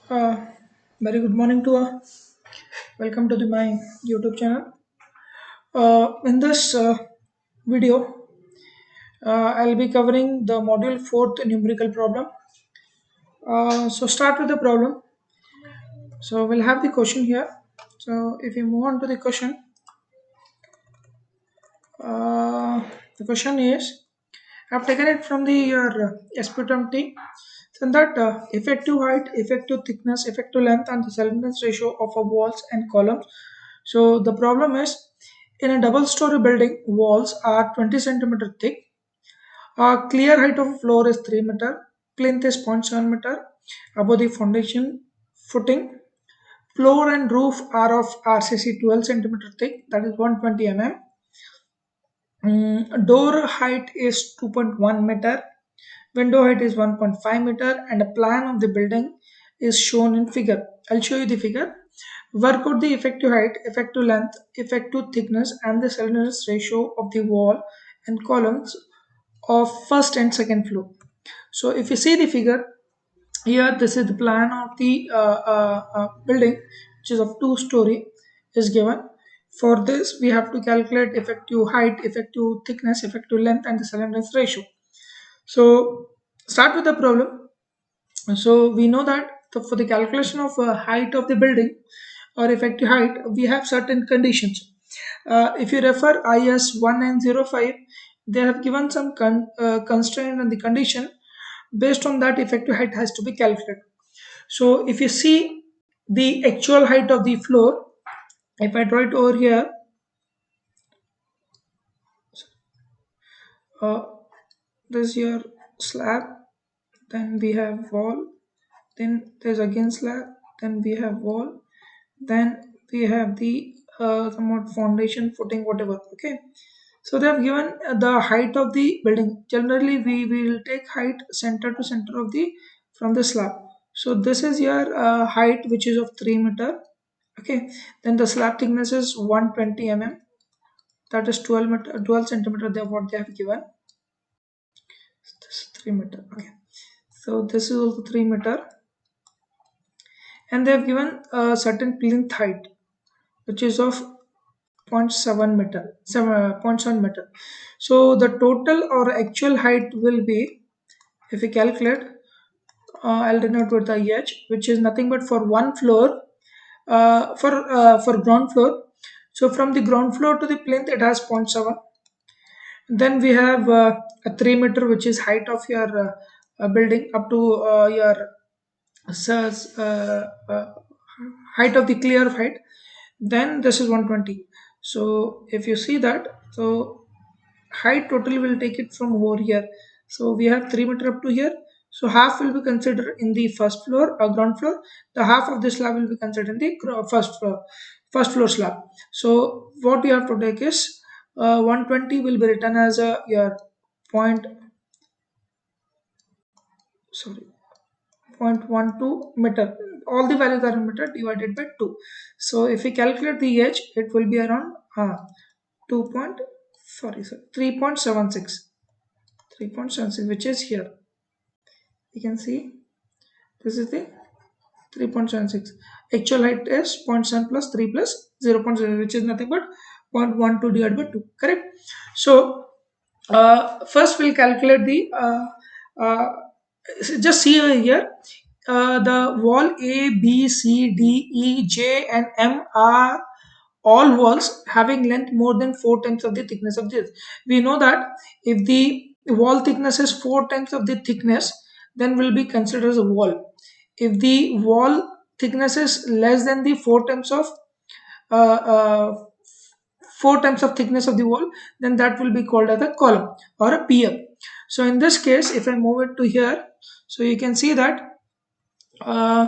Uh, Very good morning to all. Welcome to my YouTube channel. In this video, I'll be covering the module 4th numerical problem. So start with the problem. So we'll have the question here. So if you move on to the question, uh, the question is, I've taken it from the your SPTMT. So that effective height, effective thickness, effective length, and the cylinders ratio of a walls and columns. So the problem is, in a double-story building, walls are 20 centimeter thick. Clear height of floor is 3 meter. Plinth is 0.7 meter above the foundation footing. Floor and roof are of RCC 12 centimeter thick, that is 120 mm. Door height is 2.1 meter. Window height is 1.5 meter, and a plan of the building is shown in figure. I'll show you the figure. Work out the effective height, effective length, effective thickness, and the cylinders ratio of the wall and columns of first and second floor. So if you see the figure here, this is the plan of the building, which is of two-story, is given. For this, we have to calculate effective height, effective thickness, effective length, and the cylinders ratio. So start with the problem. So we know that for the calculation of height of the building or effective height, we have certain conditions. If you refer IS 1905, they have given some constraint and the condition. Based on that, effective height has to be calculated. So if you see the actual height of the floor, if I draw it over here, uh, this is your slab, then we have wall, then there's again slab, then we have wall, then we have the somewhat foundation footing, whatever. Okay, so they have given the height of the building. Generally we will take height center to center of the from the slab. So this is your height, which is of 3 meter. Okay, then the slab thickness is 120 mm, that is 12 meter, 12 centimeter. They what they have given. This is 3 meter. Okay, so this is also 3 meter, and they have given a certain plinth height, which is of 0.7 meter, 0.7 meter. So the total or actual height will be, if we calculate, I'll denote with the h, which is nothing but for one floor, for ground floor. So from the ground floor to the plinth, it has zero point 0.7. Then we have a 3 meter, which is height of your building up to your height of the clear height. Then this is 120. So if you see that, so height total will take it from over here. So we have 3 meter up to here. So half will be considered in the first floor or ground floor. The half of this slab will be considered in the first floor slab. So what we have to take is 120 will be written as a your point, sorry, 0.12 meter. All the values are in meter divided by 2. So if we calculate the h, it will be around 2 point, sorry, 3.76, 3.76, which is here. You can see this is the 3.76. Actual height is 0.7 plus 3 plus 0.0, which is nothing but 0.12 divided by 2. Correct? So first we'll calculate the uh, just see here, the wall A, B, C, D, E, J, and M are all walls having length more than 4 times of the thickness of this. We know that if the wall thickness is 4 times of the thickness, then will be considered as a wall. If the wall thickness is less than the 4 times of uh, uh, 4 times of thickness of the wall, then that will be called as a column or a pier. So in this case, if I move it to here, so you can see that uh,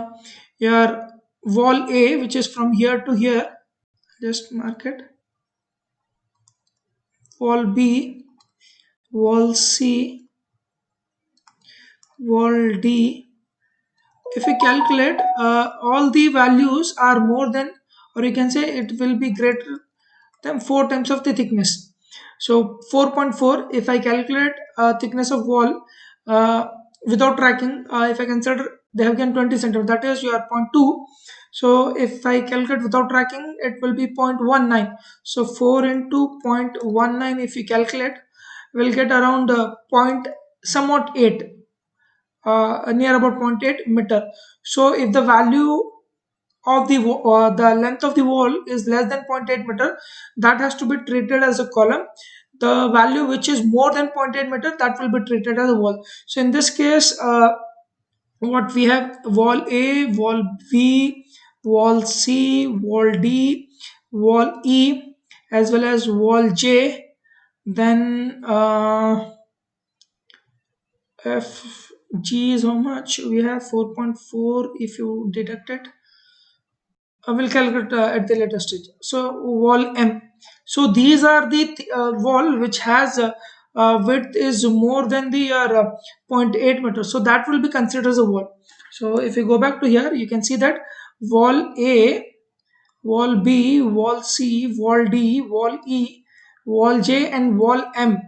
your wall A, which is from here to here, just mark it, wall B, wall C, wall D. If we calculate, all the values are more than, or you can say it will be greater than 4 times of the thickness. So 4.4, if I calculate thickness of wall, uh, without tracking, if I consider they have given 20 centimeters, that is your point 0.2. So if I calculate without tracking, it will be 0.19. So 4 into 0.19, if we calculate, we'll get around point somewhat 8, near about zero point 0.8 meter. So if the value of the length of the wall is less than zero point 0.8 meter, that has to be treated as a column. The value which is more than zero point 0.8 meter, that will be treated as a wall. So in this case, what we have: wall A, wall B, wall C, wall D, wall E, as well as wall J. Then F G is how much? We have 4.4 if you deduct it. We'll calculate at the later stage. So wall M. So these are the wall which has width is more than the zero point 0.8 meters. So that will be considered as a wall. So if you go back to here, you can see that wall A, wall B, wall C, wall D, wall E, wall J, and wall M,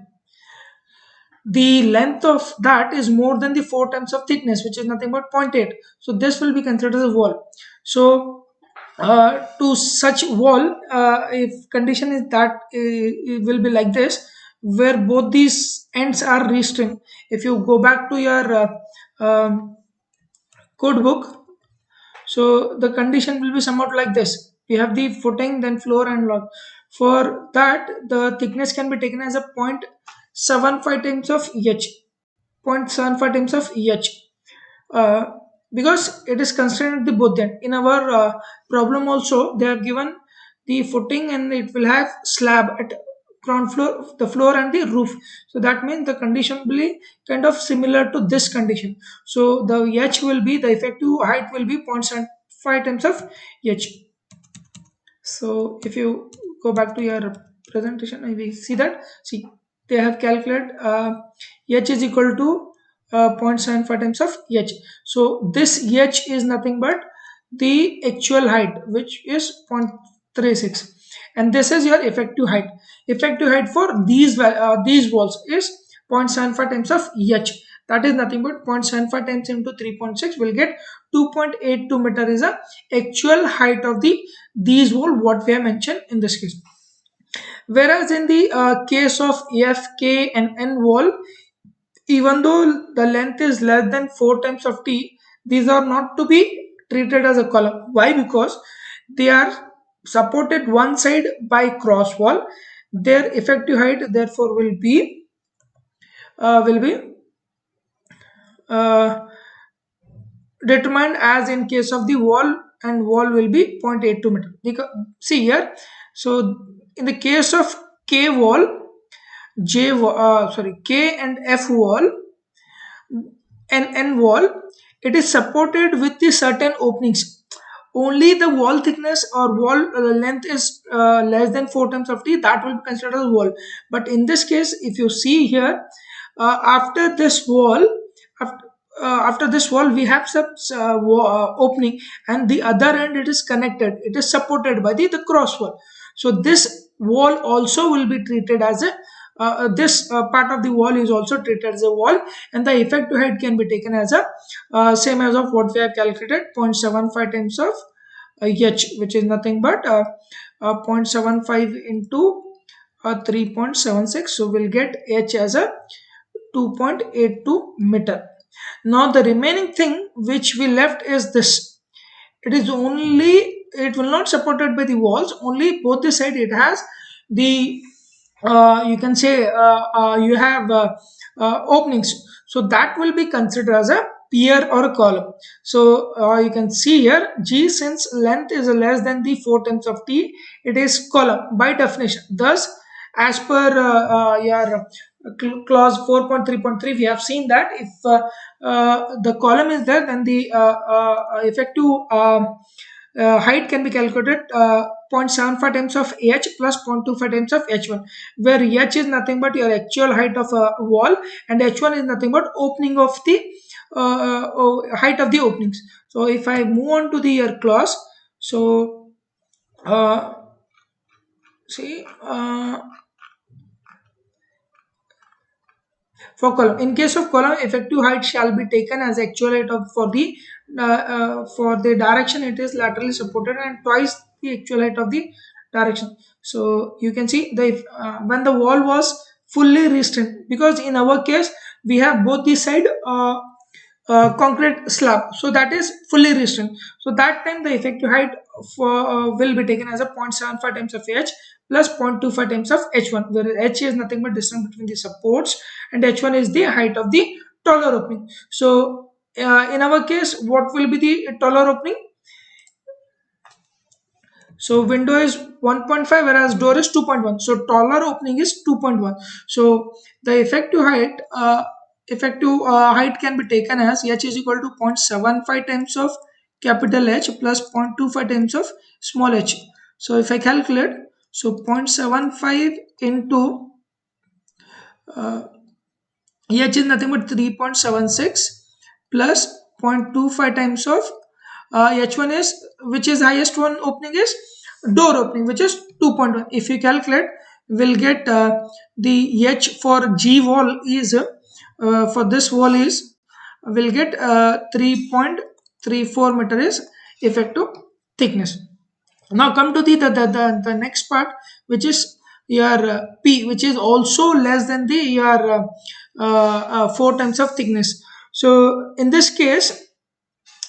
the length of that is more than the 4 times of thickness, which is nothing but zero point 0.8. So this will be considered as a wall. So to such wall, if condition is that it will be like this, where both these ends are restrained. If you go back to your code book, so the condition will be somewhat like this: we have the footing, then floor and log. For that, the thickness can be taken as a 0.75 times of h, 0.75 times of h, uh, because it is constrained at the both end. In our problem also, they have given the footing and it will have slab at ground floor, the floor and the roof. So that means the condition will be kind of similar to this condition. So the h will be, the effective height will be 0.75 times of h. So if you go back to your presentation, we see that, see, they have calculated h is equal to 0.75 times of h. So this h is nothing but the actual height, which is 0.36, and this is your effective height. Effective height for these walls is 0.75 times of h. That is nothing but 0.75 times into 3.6 will get 2.82 meter is a actual height of the these wall, what we have mentioned in this case. Whereas in the case of F, K, and N wall, even though the length is less than 4 times of T, these are not to be treated as a column. Why? Because they are supported one side by cross wall. Their effective height therefore will be uh, determined as in case of the wall, and wall will be 0.82 meter. See here, so in the case of K wall, K and F wall and N wall, it is supported with the certain openings. Only the wall thickness or wall length is less than 4 times of T, that will be considered as wall. But in this case, if you see here, after this wall, after, after this wall, we have some opening, and the other end it is connected, it is supported by the cross wall. So this wall also will be treated as a this part of the wall is also treated as a wall, and the effective height can be taken as a same as of what we have calculated, 0.75 times of h, which is nothing but 0.75 into 3.76. So we'll get h as a 2.82 meter. Now the remaining thing which we left is this: it is only, it will not supported by the walls, only both the side it has the you can say you have openings. So that will be considered as a pier or a column. So you can see here, G, since length is less than the 4 times of T, it is column by definition. Thus, as per your clause 4.3.3, we have seen that if the column is there, then the effective height can be calculated 0.75 times of h plus 0.25 times of h1, where h is nothing but your actual height of a wall, and h1 is nothing but opening of the height of the openings. So if I move on to the your clause, so uh, see for column. In case of column, effective height shall be taken as actual height of for the direction it is laterally supported and twice the actual height of the direction. So you can see the when the wall was fully restrained, because in our case we have both the side concrete slab, so that is fully restrained. So that time the effective height for will be taken as a 0.75 times of h plus 0.25 times of h1, where h is nothing but distance between the supports and h1 is the height of the taller opening. So in our case, what will be the taller opening? So window is 1.5 whereas door is 2.1. So taller opening is 2.1. So the effective height can be taken as h is equal to 0.75 times of capital H plus 0.25 times of small h. So if I calculate, so 0.75 into h is nothing but 3.76 plus 0.25 times of h1 is, which is highest one opening is door opening, which is 2.1. If you calculate, we'll get the h for G wall is for this wall is we'll get 3.34 meter is effective thickness. Now come to the next part, which is your P, which is also less than the your 4 times of thickness. So in this case,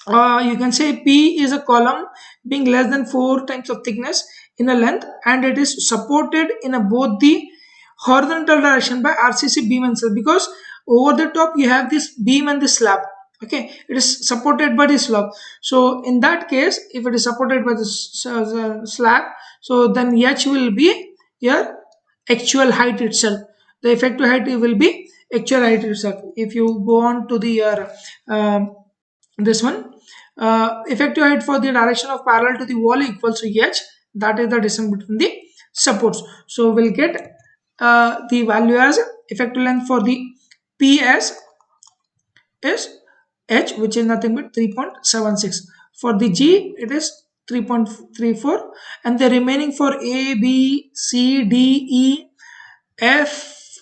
you can say P is a column being less than 4 times of thickness in a length, and it is supported in both the horizontal direction by RCC beam and slab, because over the top you have this beam and the slab. Okay, it is supported by the slab. So in that case, if it is supported by the slab, so then h will be your actual height itself. The effective height will be actual height itself. If you go on to the this one, effective height for the direction of parallel to the wall equals to h, that is the distance between the supports. So we'll get the value as effective length for the PS is h, which is nothing but 3.76. For the G it is 3.34, and the remaining for A, B, C, D, E, F,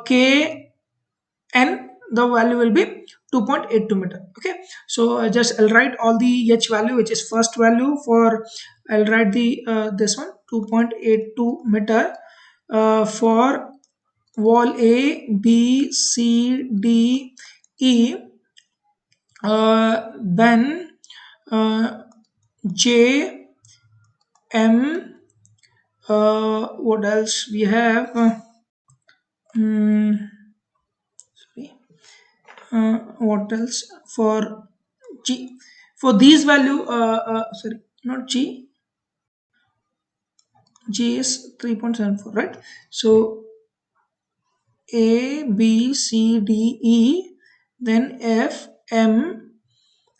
K, N, the value will be 2.82 meter. Okay, so I'll write all the h value, which is first value for, I'll write the this one 2.82 meter for wall A, B, C, D, E, then J, M, what else we have? Sorry, what else for G? For these value, sorry, not G. G is 3.74, right? So A, B, C, D, E, then F, M,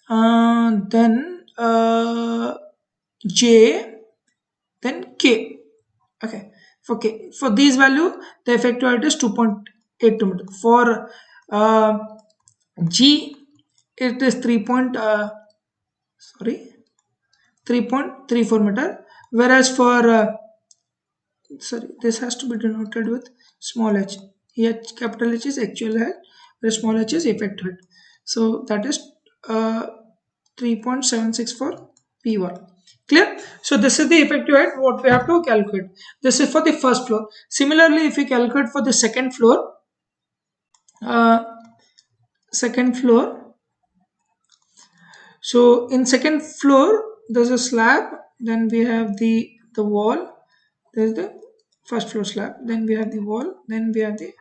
then J, then K. Okay, for K, for these value the effective height is 2.82 meter. For G it is 3.34 meter, whereas for sorry, this has to be denoted with small h. Here capital H is actual height, where small h is effective height. So that is 3.76 for P1. Clear? So this is the effective height what we have to calculate. This is for the first floor. Similarly, if we calculate for the second floor, so in second floor there's a slab, then we have the wall, there's the first floor slab, then we have the wall, then we have the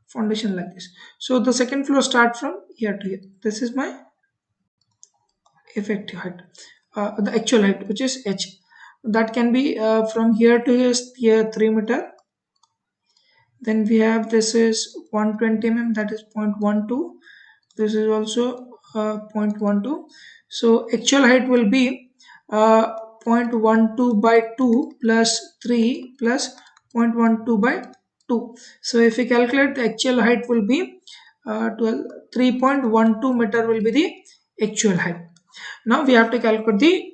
foundation like this. So the second floor start from here to here. This is my effective height, the actual height, which is h. That can be from here to here 3 meter. Then we have, this is 120 mm, that is 0.12. This is also 0.12. So actual height will be 0.12 by 2 plus 3 plus 0.12 by 2. So if we calculate, the actual height will be 3.12 meter will be the actual height. Now we have to calculate the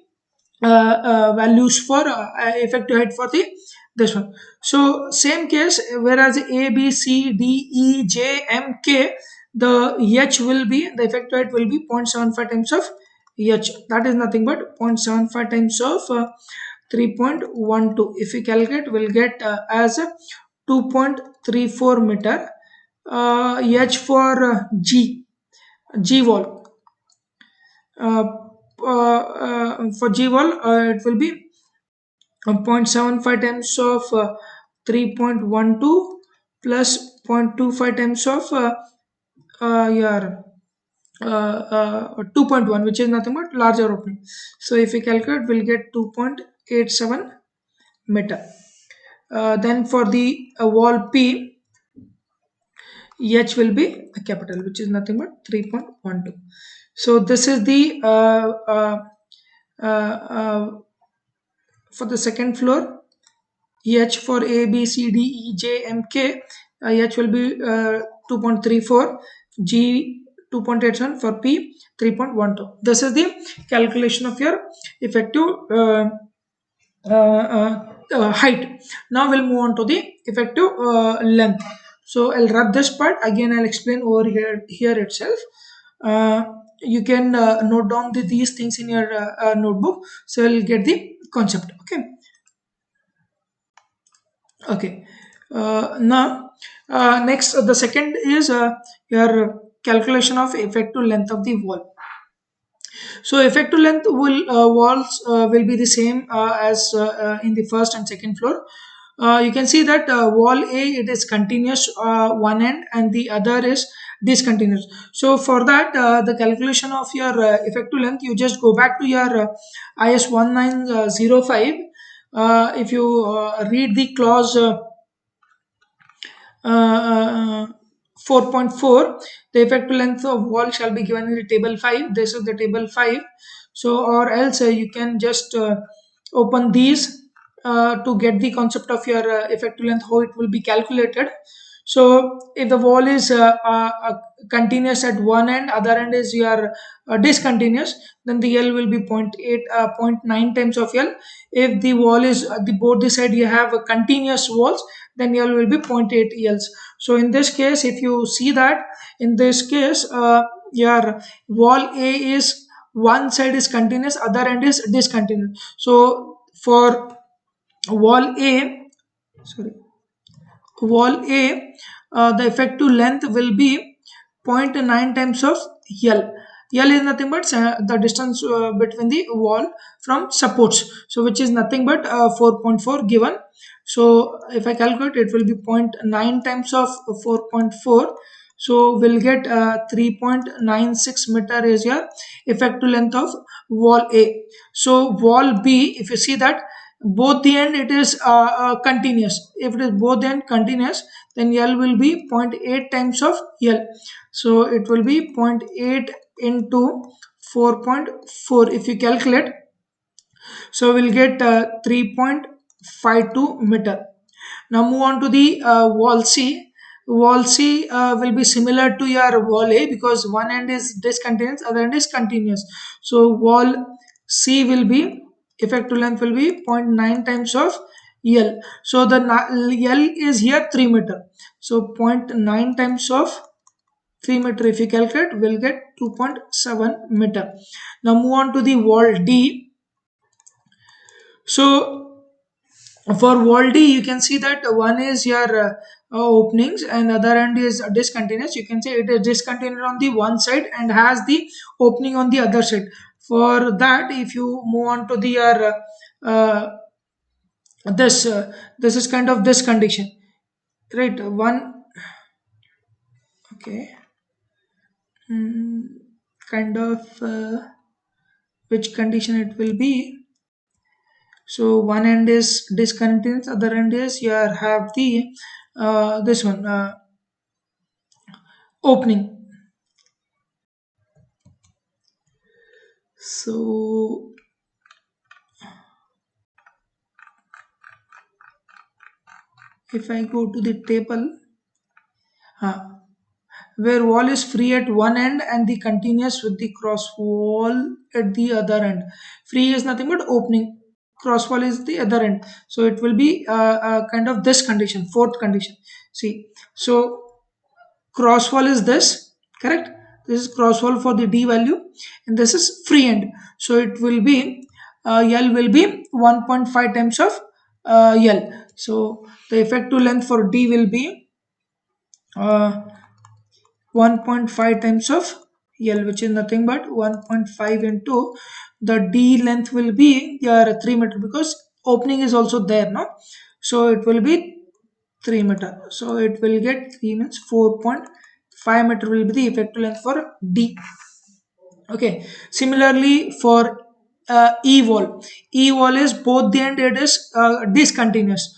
values for effective height for the this one. So same case, whereas a b c d e j m k, the h will be, the effective height will be 0.75 times of h, that is nothing but 0.75 times of 3.12. If we calculate, we'll get as 2.34 meter. H for g wall, uh, for G wall, it will be 0.75 times of 3.12 plus 0.25 times of your 2.1, which is nothing but larger opening. So if we calculate, we'll get 2.87 meter. Then for the wall P, H will be a capital, which is nothing but 3.12. So this is the uh, uh, for the second floor. H for A, B, C, D, E, J, M, K. H will be 2.34, G 2.87, for P 3.12. This is the calculation of your effective height. Now we'll move on to the effective length. So I'll wrap this part again. I'll explain over here itself. Uh, you can note down these things in your notebook, so you'll get the concept. Okay. Okay. Now, next, the second is your calculation of effective length of the wall. So, effective length will walls will be the same as in the first and second floor. You can see that wall A, it is continuous one end, and the other is discontinuous. So for that, the calculation of your effective length, you just go back to your IS 1905. If you read the clause 4.4, the effective length of wall shall be given in the table 5. This is the table 5. So or else you can just open these to get the concept of your effective length, how it will be calculated. So if the wall is continuous at one end, other end is your discontinuous, then the L will be zero point 0.9 times of L. If the wall is the both the side you have continuous walls, then L will be zero point 0.8 Ls. So in this case, if you see that, in this case, your wall A is one side is continuous, other end is discontinuous. So for wall A, sorry, wall A, the effective length will be zero point 0.9 times of L. L is nothing but the distance between the wall from supports. So which is nothing but 4.4 given. So if I calculate, it will be zero point 0.9 times of 4.4. So we'll get 3.96 meter is your effective length of wall A. So wall B, if you see that both the end it is continuous. If it is both the end continuous, then L will be zero point 0.8 times of L. So it will be zero point 0.8 into 4.4. If you calculate, so we'll get 3.52 meter. Now move on to the wall C. Wall C will be similar to your wall A, because one end is discontinuous, other end is continuous. So wall C will be, effective length will be zero point 0.9 times of L. So the L is here 3 meter. So zero point 0.9 times of 3 meter, if you calculate, we'll get 2.7 meter. Now move on to the wall D. So for wall D, you can see that one is your openings and other end is discontinuous. You can say it is discontinuous on the one side and has the opening on the other side. For that, if you move on to the your this is kind of this condition, right? One, okay, kind of which condition it will be. So one end is discontinuous, other end is you have the this one opening. So if I go to the table, uh, where wall is free at one end and the continuous with the cross wall at the other end. Free is nothing but opening, cross wall is the other end, so it will be kind of this condition, fourth condition. See, so cross wall is this, correct? This is cross wall for the D value, and this is free end, so it will be L will be 1.5 times of L. So the effective length for D will be uh, 1.5 times of L, which is nothing but 1.5 into the D length will be your 3 meter, because opening is also there, no? So it will be 3 meter. So it will get 3 means 4.5 meter will be the effective length for D. Okay. Similarly for E wall. E wall is both the end it is discontinuous.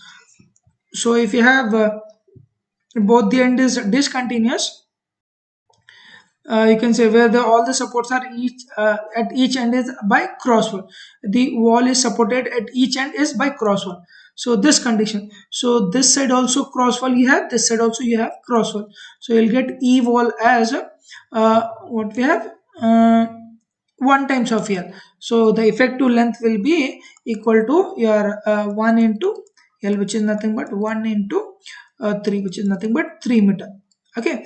So if you have both the end is discontinuous, you can say where all the supports are each at each end is by cross wall. The wall is supported at each end is by cross wall. So this condition, so this side also cross wall you have, this side also you have cross wall, so you'll get E wall as what we have, 1 times of L. So the effective length will be equal to your 1 into L, which is nothing but 1 into 3, which is nothing but 3 meter. Okay.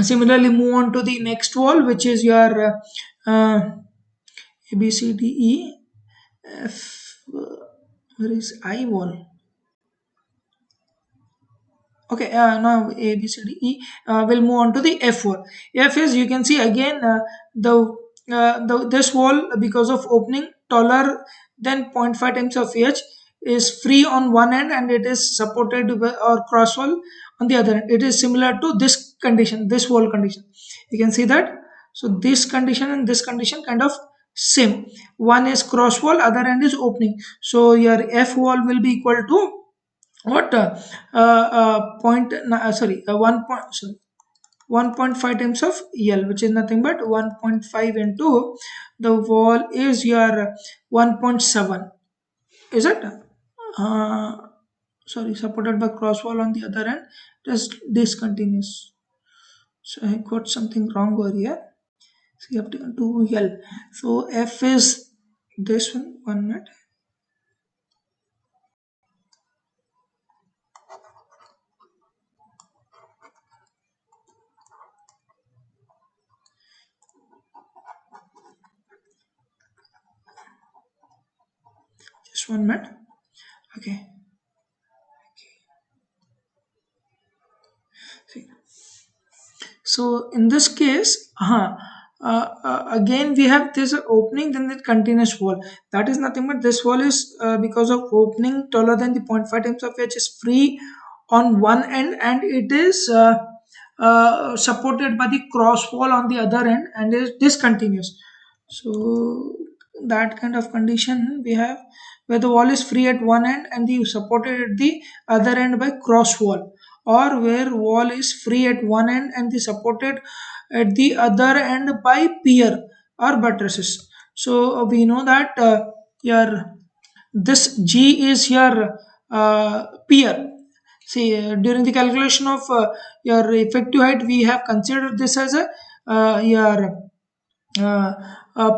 Similarly, move on to the next wall, which is your A B C D E F. Where is I wall? Okay, now A B C D E. We'll move on to the F wall. F is, you can see again, the this wall, because of opening taller than 0.5 times of H, is free on one end and it is supported by, or cross wall on the other end. It is similar to this condition, this wall condition. You can see that. So this condition and this condition kind of same. One is cross wall, other end is opening. So your F wall will be equal to what, sorry, 1.5 times of L, which is nothing but 1.5 into the wall is your 1.7, is it? uh, Sorry, supported by cross wall on the other end, just discontinuous. So I got something wrong over here. So you have to do L. So F is this one minute. Just 1 minute. Okay. See. So in this case, again we have this opening, then the continuous wall. That is nothing but this wall is because of opening taller than the 0.5 times of H is free on one end, and it is supported by the cross wall on the other end and is discontinuous. So that kind of condition we have, where the wall is free at one end and the supported at the other end by cross wall, or where wall is free at one end and the supported at the other end by pier or buttresses. So we know that your this G is your pier. See, during the calculation of your effective height, we have considered this as a your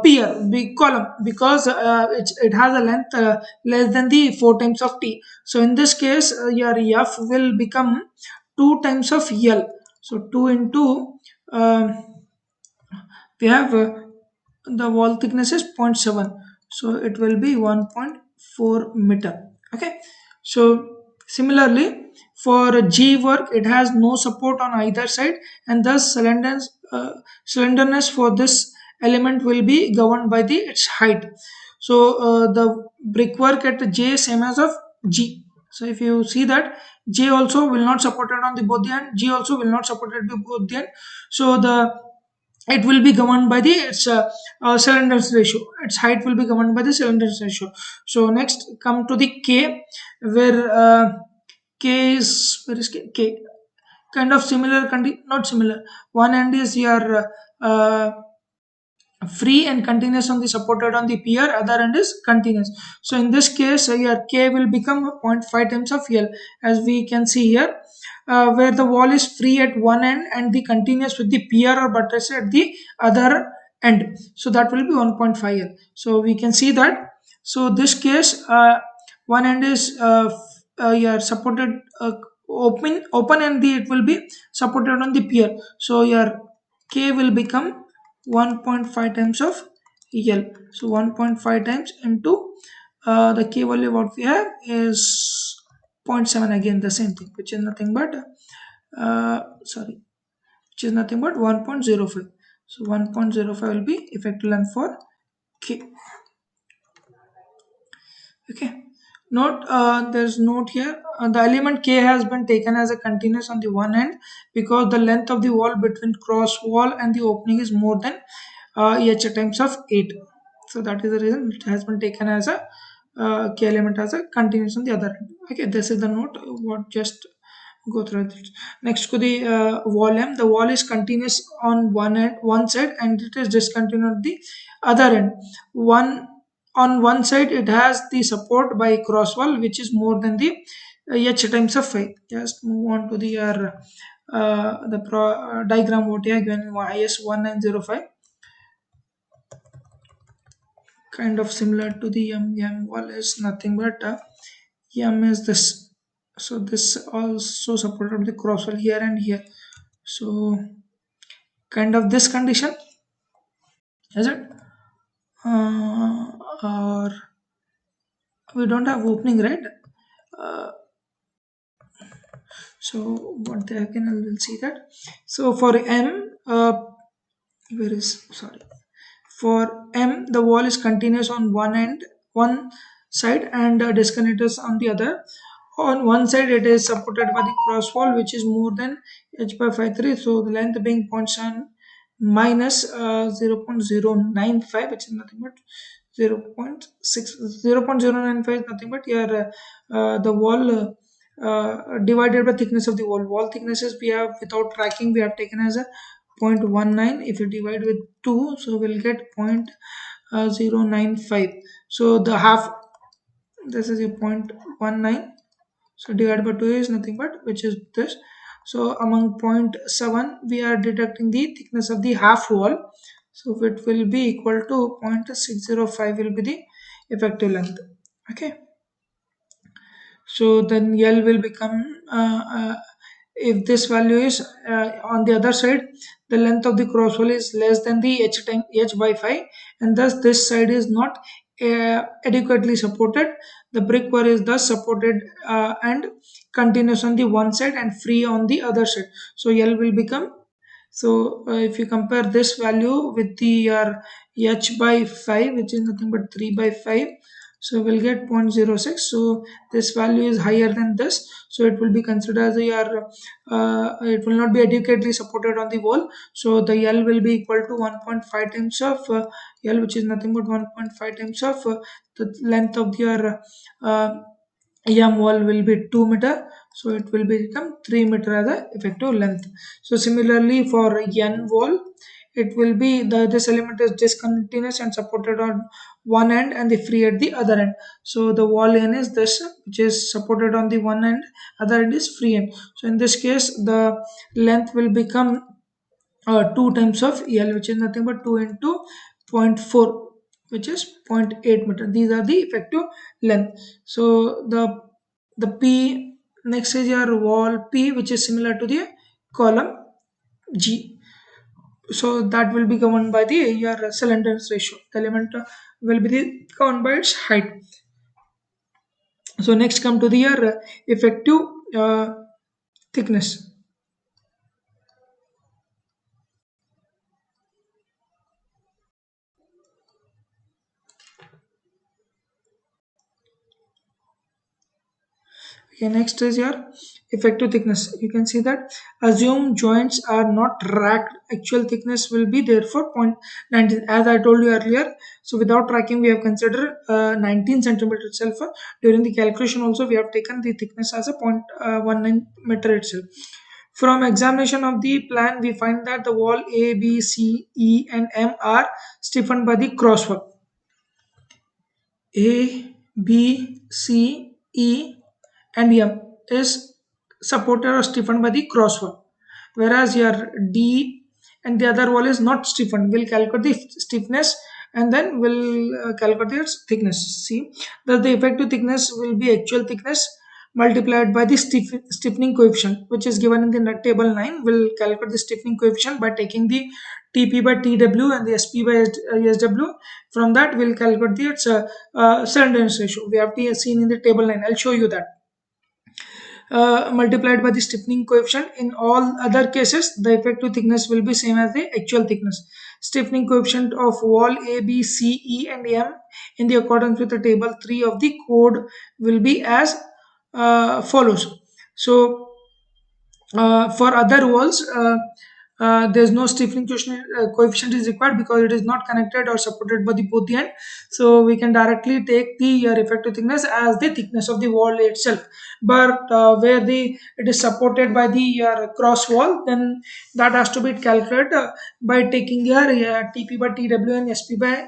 pier, big column, because it has a length less than the 4 times of T. So in this case, your F will become 2 times of L. So 2 into we have the wall thickness is 0.7, so it will be 1.4 meter. Okay. So similarly for G work, it has no support on either side, and thus slenderness for this element will be governed by the its height. So the brickwork at J same as of G. So if you see that J also will not support it on the both the end, G also will not support it to both the end. So the it will be governed by the its cylinders ratio. Its height will be governed by the cylinders ratio. So next come to the K, where K is, where is K? Kind of similar, not similar. One end is your free and continuous on the supported on the pier, other end is continuous. So in this case, your K will become 0.5 times of L, as we can see here. where the wall is free at one end and the continuous with the pier or buttress at the other end. So that will be 1.5 L. So we can see that. So this case, one end is your supported open and the it will be supported on the pier. So your K will become 1.5 times of L. So 1.5 times into the K value what we have is zero point 0.7, again the same thing, which is nothing but sorry, which is nothing but 1.05. So 1.05 will be effective length for K. Okay. Note, there's note here. The element K has been taken as a continuous on the one end because the length of the wall between cross wall and the opening is more than h times of 8. So that is the reason it has been taken as a K element as a continuous on the other end. Okay, this is the note. What just go through it. Next to the wall M, the wall is continuous on one side, and it is discontinuous on the other end. One on one side it has the support by cross wall which is more than the h times of 5. Just move on to the diagram what you have given IS 1905, kind of similar to the M wall is nothing but M is this. So this also supported the cross wall here and here. So kind of this condition, is it? Or we don't have opening, right? Uh, so what the again I will see that. So for M, where is sorry. For M, the wall is continuous on one side, and discontinuous on the other. On one side, it is supported by the cross wall, which is more than h by 53. So the length being zero point 0.7 minus 0.095, which is nothing but 0.6, 0.095 is nothing but your the wall divided by thickness of the wall. Wall thicknesses we have without tracking we have taken as a 0.19. If you divide with 2, so we'll get 0.095. So the half, this is a 0.19, so divided by 2 is nothing but which is this. So among zero point 0.7 we are deducting the thickness of the half wall, so it will be equal to 0.605 will be the effective length. Okay, so then L will become if this value is on the other side, the length of the cross wall is less than the h by 5, and thus this side is not adequately supported. The brick wall is thus supported and continuous on the one side and free on the other side. So L will become, so if you compare this value with the h by 5, which is nothing but 3 by 5, so we'll get zero point 0.06. So this value is higher than this, so it will be considered as your it will not be adequately supported on the wall. So the L will be equal to 1.5 times of L, which is nothing but 1.5 times of the length of your YAM wall will be 2 meter, so it will become 3 meter as a effective length. So similarly for N wall, it will be this element is discontinuous and supported on one end and the free at the other end. So the wall N is this, which is supported on the one end, other end is free end. So in this case, the length will become 2 times of L, which is nothing but 2 into zero point 0.4, which is zero point 0.8 meter. These are the effective length. So the P, next is your wall P, which is similar to the column G. So that will be governed by the your cylinders ratio. The element will be governed by its height. So next come to the your effective thickness. Okay, next is your effective thickness. You can see that assume joints are not racked. Actual thickness will be therefore 0.19. As I told you earlier, so without tracking, we have considered 19 centimeter itself. During the calculation, also we have taken the thickness as a 0.19 meter itself. From examination of the plan, we find that the wall A, B, C, E, and M are stiffened by the crosswalk. A, B, C, E, and M is supported or stiffened by the cross wall, whereas your D and the other wall is not stiffened. We'll calculate the stiffness and then we'll calculate its thickness. See that the effective thickness will be actual thickness multiplied by the stiffening coefficient, which is given in the table 9. We'll calculate the stiffening coefficient by taking the TP by TW and the SP by SW. From that, we'll calculate the its slenderness ratio. We have seen in the table 9. I'll show you that. Multiplied by the stiffening coefficient. In all other cases, the effective thickness will be same as the actual thickness. Stiffening coefficient of wall A, B, C, E, and M in the accordance with the table 3 of the code will be as follows. So for other walls, there's no stiffening coefficient is required because it is not connected or supported by the both the end. So we can directly take the effective thickness as the thickness of the wall itself. But where the it is supported by the cross wall, then that has to be calculated by taking your TP by TW and SP by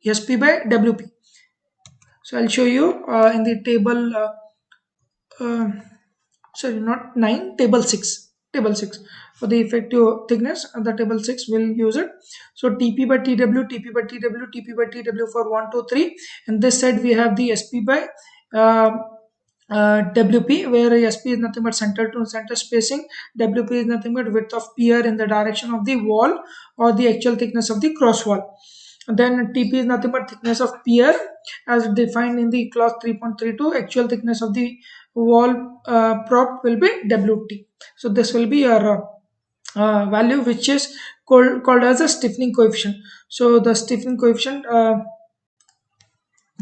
SP by WP. So I'll show you in the table. Uh, Sorry, not 9, table 6, table 6 for the effective thickness. The table 6 will use it. So TP by TW, TP by TW, TP by TW for 1 2 3, and this side we have the SP by uh, WP, where SP is nothing but center to center spacing, WP is nothing but width of pier in the direction of the wall or the actual thickness of the cross wall. Then TP is nothing but thickness of pier as defined in the clause 3.32. Actual thickness of the wall prop will be WT. So this will be your value, which is called as a stiffening coefficient. So the stiffening coefficient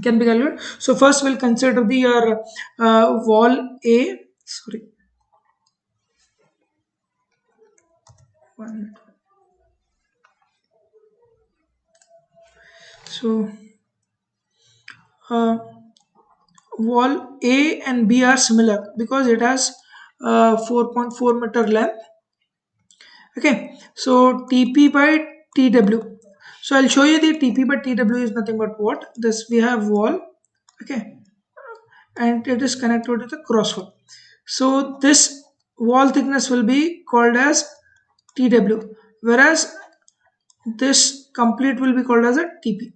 can be calculated. So first we'll consider the wall A. Sorry, one. So uh, wall A and B are similar because it has 4.4 meter length. Okay, so TP by TW. So I'll show you the TP by TW is nothing but what this we have wall. Okay, and it is connected to the cross wall. So this wall thickness will be called as TW, whereas this complete will be called as a TP.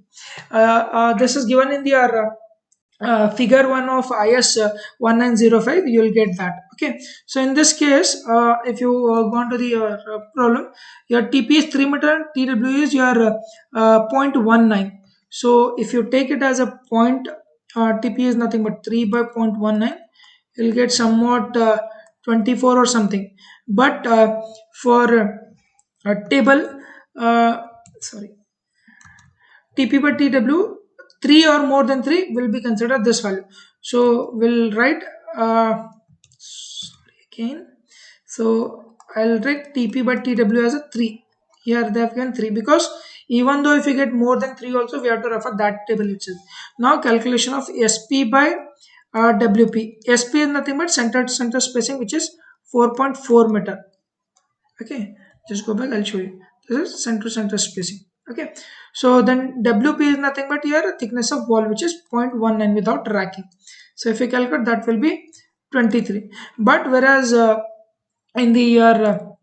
This is given in the figure 1 of IS 1905. You will get that. Okay, so in this case, if you go on to the problem, your TP is 3 meter, TW is your 0.19. So if you take it as a point, TP is nothing but 3 by 0.19. You'll get somewhat 24 or something. But for table, sorry, TP by TW, 3 or more than 3 will be considered this value. So we'll write sorry again. So I'll write TP by TW as a 3. Here they have given 3 because even though if you get more than 3 also, we have to refer that table itself. Now calculation of SP by WP. SP is nothing but center to center spacing, which is 4.4 meter. Okay, just go back, I'll show you. This is center to center spacing. Okay, so then WP is nothing but your thickness of wall, which is 0.19 without racking. So if you calculate, that will be 23. But whereas in the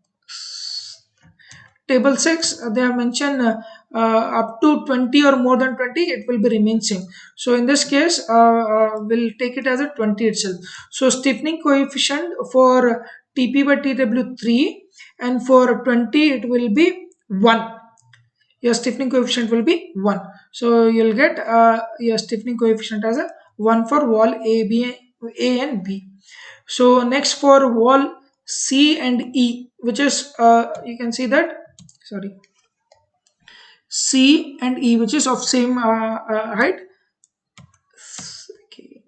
table 6 they have mentioned up to 20 or more than 20, it will be remain same. So in this case, we'll take it as a 20 itself. So stiffening coefficient for TP by TW 3, and for 20 it will be 1. Your stiffening coefficient will be 1. So you'll get your stiffening coefficient as a 1 for wall A and B. So next for wall C and E, which is you can see that, sorry, C and E, which is of same height. Okay,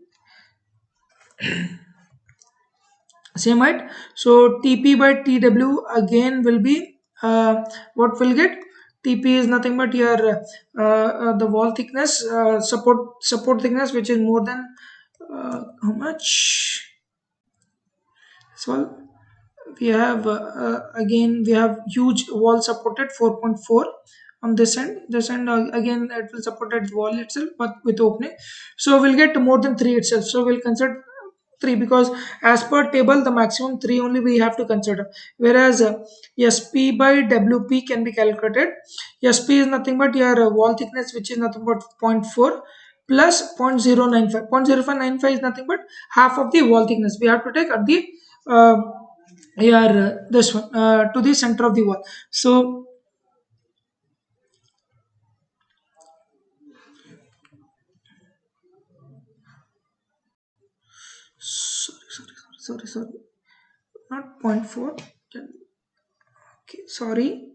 same height. So TP by TW again will be what will get. TP is nothing but your the wall thickness, support thickness, which is more than how much? So we have again we have huge wall supported 4.4 on this end again it will support that wall itself but with opening. So we'll get more than 3 itself, so we'll consider 3 because as per table the maximum 3 only we have to consider, whereas SP by WP can be calculated. SP is nothing but your wall thickness, which is nothing but 0.4 plus 0.095. 0.0595 is nothing but half of the wall thickness we have to take at the uh, your this one to the center of the wall. So sorry, not point 0.4. Okay, sorry,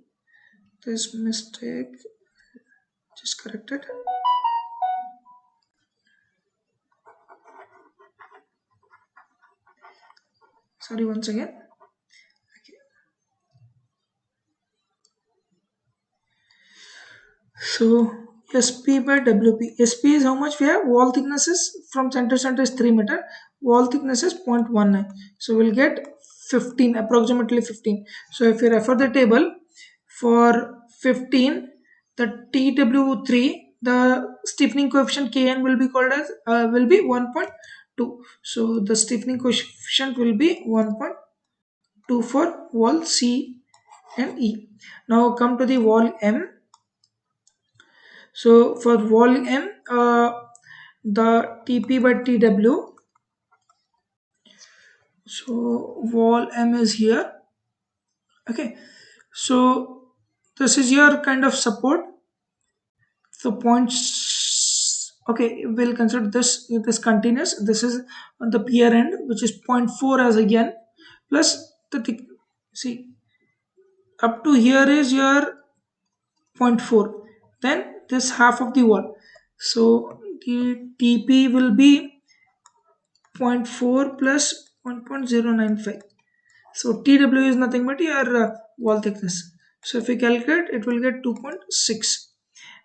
this mistake, just corrected. Sorry, once again. Okay. So SP by WP. SP is how much we have. Wall thicknesses from center to center is 3 meter. Wall thickness is 0.19. So we'll get 15, approximately 15. So if you refer the table for 15, the TW3, the stiffening coefficient Kn will be called as will be 1.2. So the stiffening coefficient will be 1.2 for wall C and E. Now come to the wall M. So for wall M, the TP by TW. So wall M is here. Okay. So this is your kind of support. So points. Okay, we'll consider this continuous. This is on the pier end, which is 0.4 as again, plus the thick. See, up to here is your 0.4. Then this half of the wall. So the TP will be 0.4 plus 1.095. So TW is nothing but your wall thickness. So if we calculate, it will get 2.6.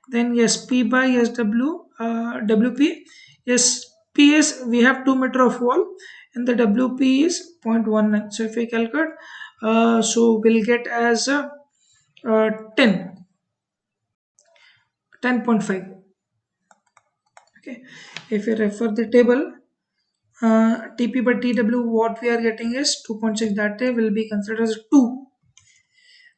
Then SP by SW, WP. SP is, we have 2 meter of wall and the WP is 0.19. So if we calculate, so we'll get as 10, 10.5. Okay. If you refer the table, TP by TW, what we are getting is 2.6. That will be considered as 2.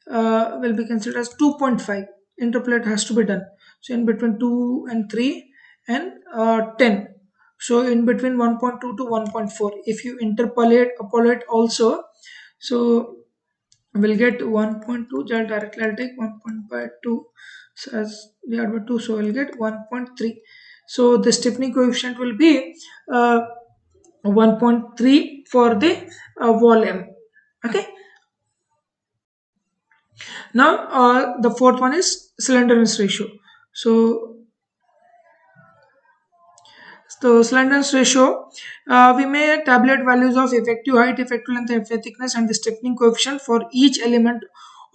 Will be considered as 2.5. Interpolate has to be done. So in between 2 and 3 and 10. So in between 1.2 to 1.4. If you interpolate also, so we'll get 1.2. Directly I'll take 1.2. So as we are with 2, so we'll get 1.3. So the stiffening coefficient will be 1.3 for the volume. Okay. Now the fourth one is slenderness ratio. So the slenderness ratio, we may tabulate values of effective height, effective length, effective thickness, and the stiffening coefficient for each element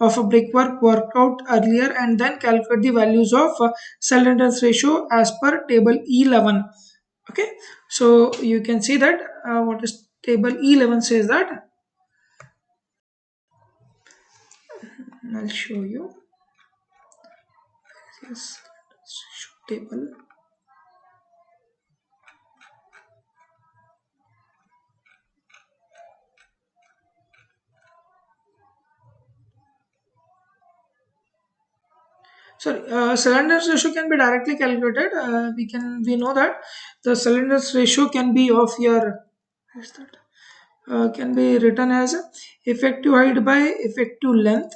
of a brickwork worked out earlier, and then calculate the values of slenderness ratio as per table E11. Okay, so you can see that what is table E11 says that. I'll show you. Yes, table. Sorry, slenderness ratio can be directly calculated. We know that the slenderness ratio can be of your, what is that? Can be written as effective height by effective length,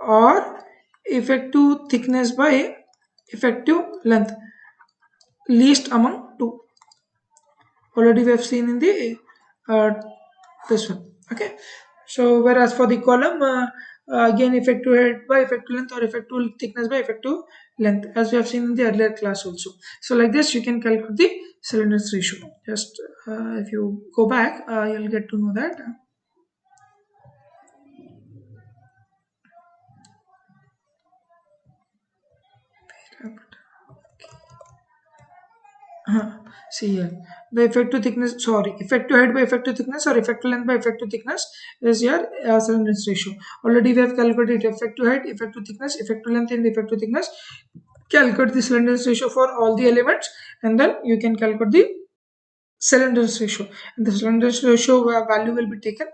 or effective thickness by effective length, least among two. Already we have seen in the uh, this one. Okay, so whereas for the column, again effective height by effective length or effective thickness by effective length, as we have seen in the earlier class also. So like this you can calculate the slenderness ratio. Just if you go back, you'll get to know that. See here, the effective thickness, sorry, effective height by effective thickness or effective length by effective thickness is your slenderness ratio. Already we have calculated effective height, effective thickness, effective length, and effective thickness. Calculate the slenderness ratio for all the elements, and then you can calculate the cylinders ratio, and the cylinders ratio value will be taken.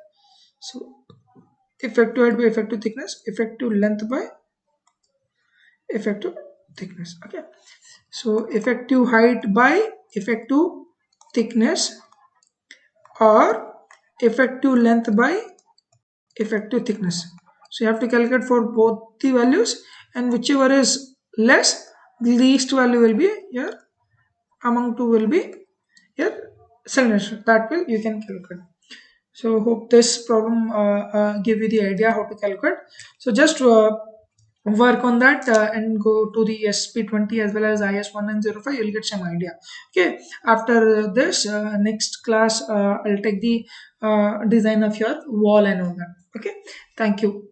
So effective height by effective thickness, effective length by effective thickness. Okay, so effective height by effective thickness, or effective length by effective thickness. So you have to calculate for both the values, and whichever is less, the least value will be your, among two will be your cylinder. That will you can calculate. So hope this problem give you the idea how to calculate. So just work on that and go to the SP20 as well as IS1905. You'll get some idea. Okay. After this, next class, I'll take the design of your wall and all that. Okay. Thank you.